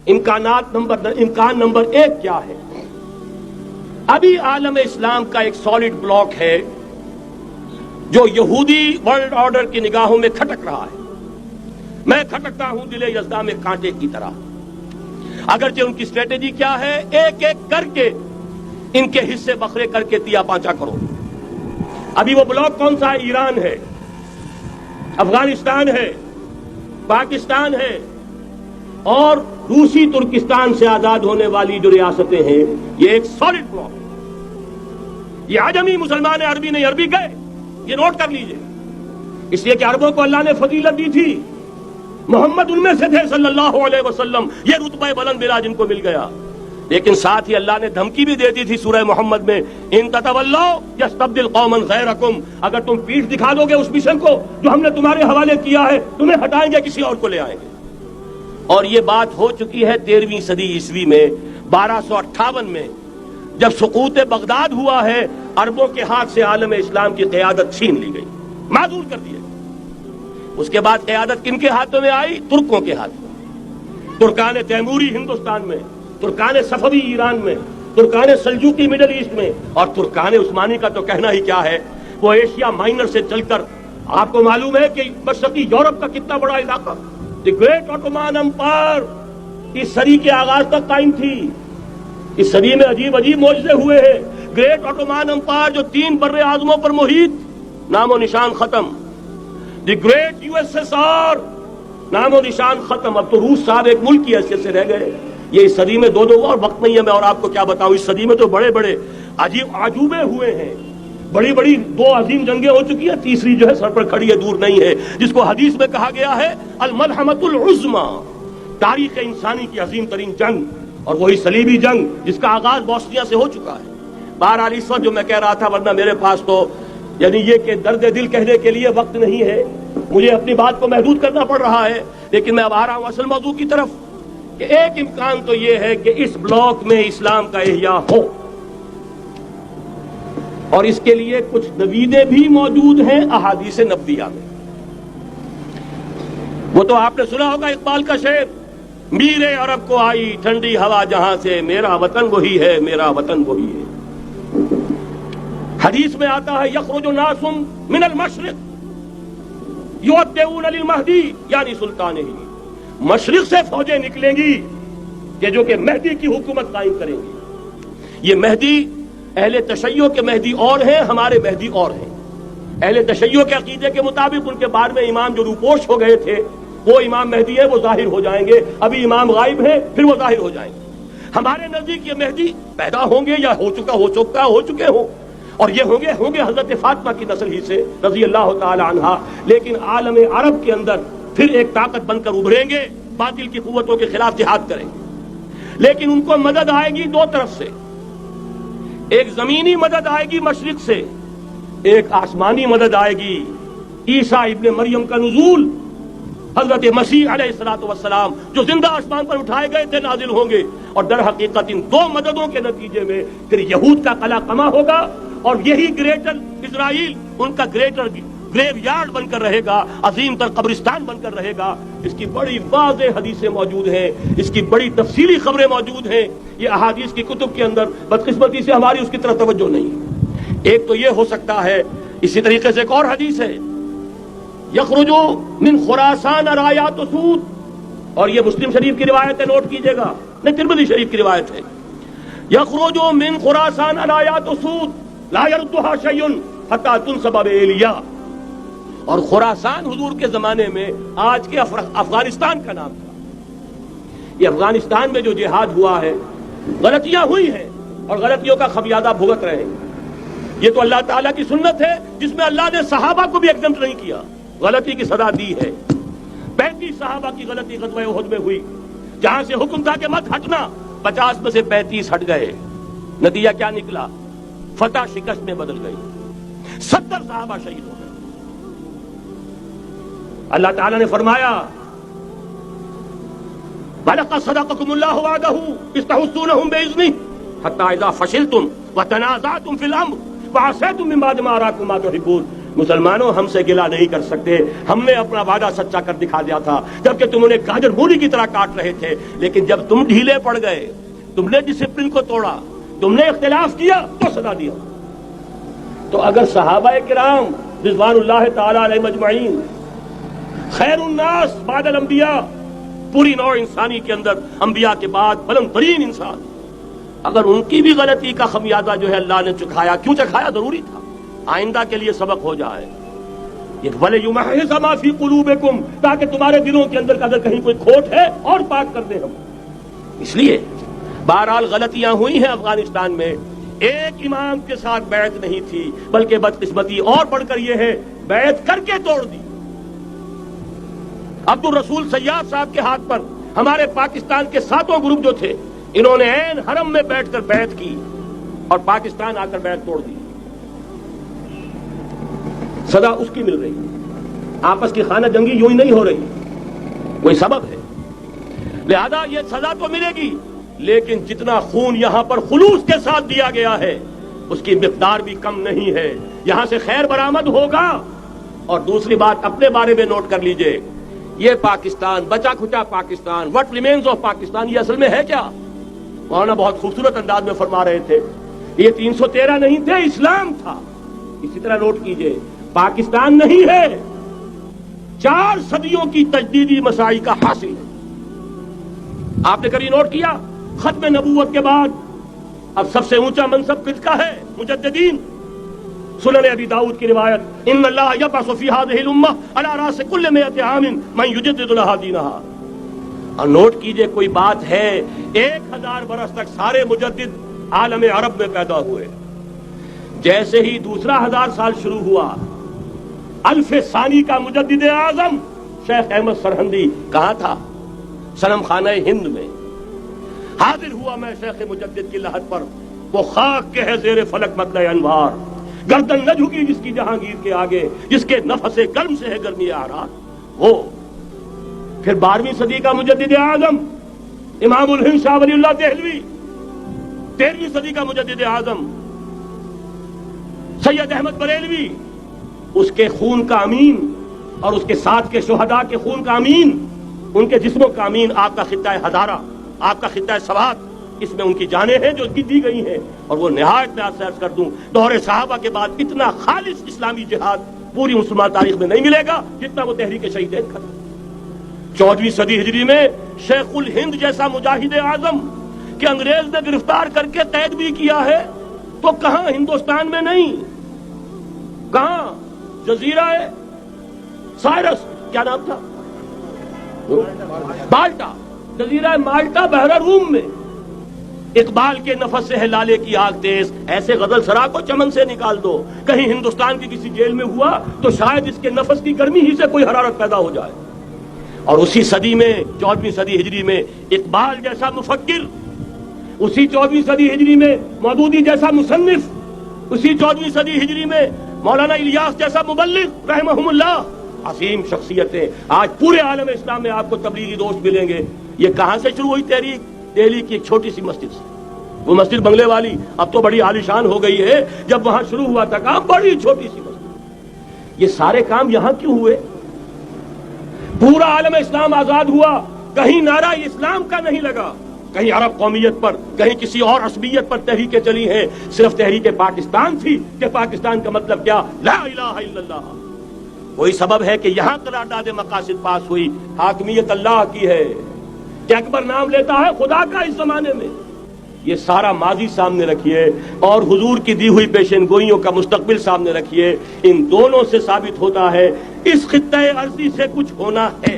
امکان نمبر 1 کیا ہے؟ ابھی عالم اسلام کا ایک سالڈ بلاک ہے جو یہودی ورلڈ آرڈر کی نگاہوں میں کھٹک رہا ہے. میں کھٹکتا ہوں دل یزداں میں کانٹے کی طرح. اگرچہ ان کی اسٹریٹجی کیا ہے؟ ایک ایک کر کے ان کے حصے بکھرے کر کے تیا پانچا کرو. ابھی وہ بلاک کون سا ہے؟ ایران ہے، افغانستان ہے، پاکستان ہے اور روسی ترکستان سے آزاد ہونے والی جو ریاستیں ہیں. یہ ایک سالڈ بلاک. یہ عجمی مسلمان عربی نہیں، عربی گئے، یہ نوٹ کر لیجئے. اس لیے کہ عربوں کو اللہ نے فضیلت دی تھی، محمد ان میں سے تھے صلی اللہ علیہ وسلم، یہ رتبہ بلند ملا جن کو مل گیا. لیکن ساتھ ہی اللہ نے دھمکی بھی دے دی تھی سورہ محمد میں، ان تتولوا یستبدل قوما غیرکم، اگر تم پیٹھ دکھا دو گے اس مشن کو جو ہم نے تمہارے حوالے کیا ہے، تمہیں ہٹائیں گے، کسی اور کو لے آئیں گے. اور یہ بات ہو چکی ہے 13ویں صدی عیسوی میں، 1258 میں جب سقوط بغداد ہوا ہے، عربوں کے ہاتھ سے عالم اسلام کی قیادت چھین لی گئی، معذور کر دیا. اس کے بعد قیادت کن کے ہاتھوں میں آئی؟ ترکوں کے ہاتھوں. ترکان تیموری ہندوستان میں، ترکان صفوی ایران میں، ترکان سلجوقی مڈل ایسٹ میں، اور ترکان عثمانی کا تو کہنا ہی کیا ہے. وہ ایشیا مائنر سے چل کر آپ کو معلوم ہے کہ مشرقی یورپ کا کتنا بڑا علاقہ، دی گریٹ آٹومان امپائر اس صدی کے آغاز تک قائم تھی. اس صدی میں عجیب عجیب معجزے ہوئے ہیں. گریٹ آٹومان امپائر جو 3 بر اعظموں پر محیط، نام و نشان ختم. دی گریٹ USSR، نام و نشان ختم. اب تو روس صاحب ایک ملک کی حیثیت سے رہ گئے. یہ اس صدی میں 2 اور وقت نہیں ہے میں اور آپ کو کیا بتاؤں. اس صدی میں تو بڑے بڑے عجیب عجوبے ہوئے ہیں. بڑی بڑی 2 عظیم جنگیں ہو چکی ہیں، تیسری جو ہے سر پر کھڑی ہے، دور نہیں ہے، جس کو حدیث میں کہا گیا ہے الملحمۃ العظمی، تاریخ انسانی کی عظیم ترین جنگ، اور وہی صلیبی جنگ جس کا آغاز بوسنیا سے ہو چکا ہے. بہرحال اس وقت جو میں کہہ رہا تھا، ورنہ میرے پاس تو یعنی یہ کہ درد دل کہنے کے لیے وقت نہیں ہے، مجھے اپنی بات کو محدود کرنا پڑ رہا ہے. لیکن میں اب آ رہا ہوں اصل موضوع کی طرف کہ ایک امکان تو یہ ہے کہ اس بلاک میں اسلام کا احیاء ہو، اور اس کے لیے کچھ نویدیں بھی موجود ہیں احادیث نبویہ میں. وہ تو آپ نے سنا ہوگا اقبال کا شعر، میرے عرب کو آئی ٹھنڈی ہوا جہاں سے، میرا وطن وہی ہے، میرا وطن وہی ہے. حدیث میں آتا ہے یخرج ناس من المشرق یودعون للمہدی، یعنی سلطان ہی، مشرق سے فوجیں نکلیں گی کہ جو کہ مہدی کی حکومت قائم کریں گی. یہ مہدی اہل تشیع کے مہدی اور ہیں، ہمارے مہدی اور ہیں. اہل تشیع کے عقیدے کے مطابق ان کے بعد میں امام جو روپوش ہو گئے تھے وہ امام مہدی ہے، وہ ظاہر ہو جائیں گے. ابھی امام غائب ہیں، پھر وہ ظاہر ہو جائیں گے. ہمارے نزدیک یہ مہدی پیدا ہوں گے یا ہو چکے ہوں، اور یہ ہوں گے حضرت فاطمہ کی نسل ہی سے رضی اللہ تعالی عنہا. لیکن عالم عرب کے اندر پھر ایک طاقت بن کر ابھریں گے، باطل کی قوتوں کے خلاف جہاد کریں گے. لیکن ان کو مدد آئے گی 2 طرف سے. ایک زمینی مدد آئے گی مشرق سے، ایک آسمانی مدد آئے گی. عیسیٰ ابن مریم کا نزول، حضرت مسیح علیہ الصلوۃ والسلام جو زندہ آسمان پر اٹھائے گئے تھے، نازل ہوں گے. اور در حقیقت ان 2 مددوں کے نتیجے میں پھر یہود کا قلع قمع ہوگا، اور یہی گریٹر اسرائیل ان کا گریٹر گریو یارڈ بن کر رہے گا، عظیم تر قبرستان بن کر رہے گا. اس کی بڑی واضح حدیثیں موجود ہیں، اس کی بڑی تفصیلی خبریں موجود ہیں. یہ احادیث کی کتب کے اندر بدقسمتی سے ہماری اس کی طرف توجہ نہیں. ایک تو یہ ہو سکتا ہے. اسی طریقے سے ایک اور حدیث ہے، یخرج من خراسان رایات سود، اور یہ مسلم شریف کی روایت ہے، نوٹ کیجئے گا، نہیں ترمذی شریف کی روایت ہے. یخرج من خراسان رایات سود لا يردها شيء حتى تنصب بإيلیا. اور خراسان حضور کے زمانے میں آج کے افغانستان کا نام تھا. یہ افغانستان میں جو جہاد ہوا ہے، غلطیاں ہوئی ہیں اور غلطیوں کا خمیازہ بھگت رہے ہیں. یہ تو اللہ تعالیٰ کی سنت ہے جس میں اللہ نے صحابہ کو بھی ایگزمپٹ نہیں کیا، غلطی کی سزا دی ہے. 35 صحابہ کی غلطی غزوہ احد میں ہوئی، جہاں سے حکم تھا کہ مت ہٹنا، 50 میں سے 35 ہٹ گئے. نتیجہ کیا نکلا؟ فتح شکست میں بدل گئی. 70 صحابہ شہید ہو گئے. اللہ تعالیٰ نے فرمایا وَلَقَدْ صَدَقَكُمُ اللَّهُ وَعْدَهُ إِذْ تَحُسُّونَهُم بِإِذْنِهِ حَتَّىٰ إِذَا فَشِلْتُمْ وَتَنَازَعْتُمْ فِي الْأَمْرِ وَعَصَيْتُم مِّن بَعْدِ مَا أَرَاكُم مَّا تُحِبُّونَ مسلمانوں ہم سے گلا نہیں کر سکتے، ہم نے اپنا وعدہ سچا کر دکھا دیا تھا جبکہ تم انہیں گاجر مولی کی طرح کاٹ رہے تھے، لیکن جب تم ڈھیلے پڑ گئے، تم نے ڈسپلن کو توڑا، تم نے اختلاف کیا تو سزا دیا۔ تو اگر صحابہ کرام رضوان اللہ تعالی علیہ مجمعین خیر الناس بعد الانبیاء، پوری نوع انسانی کے اندر انبیاء کے بعد بلند ترین انسان، اگر ان کی بھی غلطی کا خمیازہ جو ہے اللہ نے چکھایا، کیوں چکھایا؟ ضروری تھا، آئندہ کے لیے سبق ہو جائے۔ یہ وَلِيُمَحِّصَ مَا فِي قُلُوبِكُمْ، تاکہ تمہارے دلوں کے اندر اگر کہیں کوئی کھوٹ ہے اور پاک کر دیں ہم۔ اس لیے بہرحال غلطیاں ہوئی ہیں افغانستان میں، ایک امام کے ساتھ بیعت نہیں تھی، بلکہ بدقسمتی اور بڑھ کر یہ ہے بیعت کر کے توڑ دی۔ عبد الرسول سیاد صاحب کے ہاتھ پر ہمارے پاکستان کے 7 گروپ جو تھے، انہوں نے عین حرم میں بیٹھ کر بیعت کی اور پاکستان آ کر بیعت توڑ دی۔ سزا اس کی مل رہی، آپس کی خانہ جنگی یوں ہی نہیں ہو رہی، کوئی سبب ہے، لہذا یہ سزا تو ملے گی، لیکن جتنا خون یہاں پر خلوص کے ساتھ دیا گیا ہے اس کی مقدار بھی کم نہیں ہے، یہاں سے خیر برآمد ہوگا۔ اور دوسری بات اپنے بارے میں نوٹ کر لیجئے، یہ پاکستان، بچا کھچا Pakistan, what remains of Pakistan, یہ اصل میں ہے کیا؟ مولانا بہت خوبصورت انداز میں فرما رہے تھے، یہ 313 نہیں تھے، اسلام تھا۔ اسی طرح نوٹ کیجئے، پاکستان نہیں ہے، 4 صدیوں کی تجدیدی مساعی کا حاصل ہے۔ آپ نے کبھی نوٹ کیا ختم نبوت کے بعد اب سب سے اونچا منصب کس کا ہے؟ مجددین۔ سنن ابی داؤد کی روایت، ان اللہ یبعث فی هذه الامہ علی راس کل 100 عام من یجدد لها دینها۔ اور نوٹ کیجئے کوئی بات ہے، 1000 برس تک سارے مجدد عالم عرب میں پیدا ہوئے، جیسے ہی دوسرا 1000 سال شروع ہوا، الف ثانی کا مجدد اعظم شیخ احمد سرہندی کہاں تھا؟ صنم خانہ ہند میں حاضر ہوا۔ میں شیخ مجدد کی لحد پر، وہ خاک کے ہے زیر فلک مطلع انوار، گردن نہ جھکی جس کی جہانگیر کے آگے، جس کے نفس گرم سے ہے گرمی آرات وہ۔ پھر 12ویں صدی کا مجدد اعظم امام الہند شاہ ولی اللہ دہلوی، 13ویں صدی کا مجدد اعظم سید احمد بریلوی، اس کے خون کا امین اور اس کے ساتھ کے شہداء کے خون کا امین، ان کے جسموں کا امین آپ کا خطہ ہزارہ، آپ کا خطہ سوات، اس میں ان کی جانیں ہیں جو ان کی دی گئی ہیں۔ اور وہ نہایت میں آپ سے عرض کر دوں، دور صحابہ کے بعد اتنا خالص اسلامی جہاد پوری مسلمان تاریخ میں نہیں ملے گا جتنا وہ تحریک شہیدین کا تھا۔ 14ویں صدی ہجری میں شیخ الہند جیسا مجاہد اعظم کہ انگریز نے گرفتار کر کے قید بھی کیا ہے، تو کہاں ہندوستان میں نہیں، کہاں جزیرہ سائرس، کیا نام تھا؟ مالٹا، جزیرہ مالٹا بحر روم میں۔ اقبال کے نفس سے ہے لالے کی آگ تیز، ایسے غزل سرا کو چمن سے نکال دو، کہیں ہندوستان کی کسی جیل میں ہوا تو شاید اس کے نفس کی گرمی ہی سے کوئی حرارت پیدا ہو جائے۔ اور اسی صدی میں 14ویں صدی ہجری میں اقبال جیسا مفکر، اسی 14ویں صدی ہجری میں مودودی جیسا مصنف، اسی 14ویں صدی ہجری میں مولانا الیاس جیسا مبلغ رحمہم اللہ، عظیم شخصیتیں آج پورے عالم اسلام میں آپ کو تبلیغی دوست ملیں گے۔ یہ کہاں سے شروع ہوئی تحریک؟ دہلی کی ایک چھوٹی سی مسجد سے، وہ مسجد بنگلے والی اب تو بڑی عالیشان ہو گئی ہے، جب وہاں شروع ہوا تھا کام بڑی چھوٹی سی مسجد۔ یہ سارے کام یہاں کیوں ہوئے؟ پورا عالم اسلام آزاد ہوا، کہیں نعرہ اسلام کا نہیں لگا، کہیں عرب قومیت پر، کہیں کسی اور عصبیت پر تحریکیں چلی ہیں، صرف تحریک پاکستان تھی کہ پاکستان کا مطلب کیا؟ لا الہ الا اللہ۔ وہی سبب ہے کہ یہاں قرارداد مقاصد پاس ہوئی، حاکمیت اللہ کی ہے کہ اکبر نام لیتا ہے خدا کا اس زمانے میں۔ یہ سارا ماضی سامنے رکھیے اور حضور کی دی ہوئی پیشن گوئیوں کا مستقبل سامنے رکھیے، ان دونوں سے ثابت ہوتا ہے اس خطہ ارضی سے کچھ ہونا ہے۔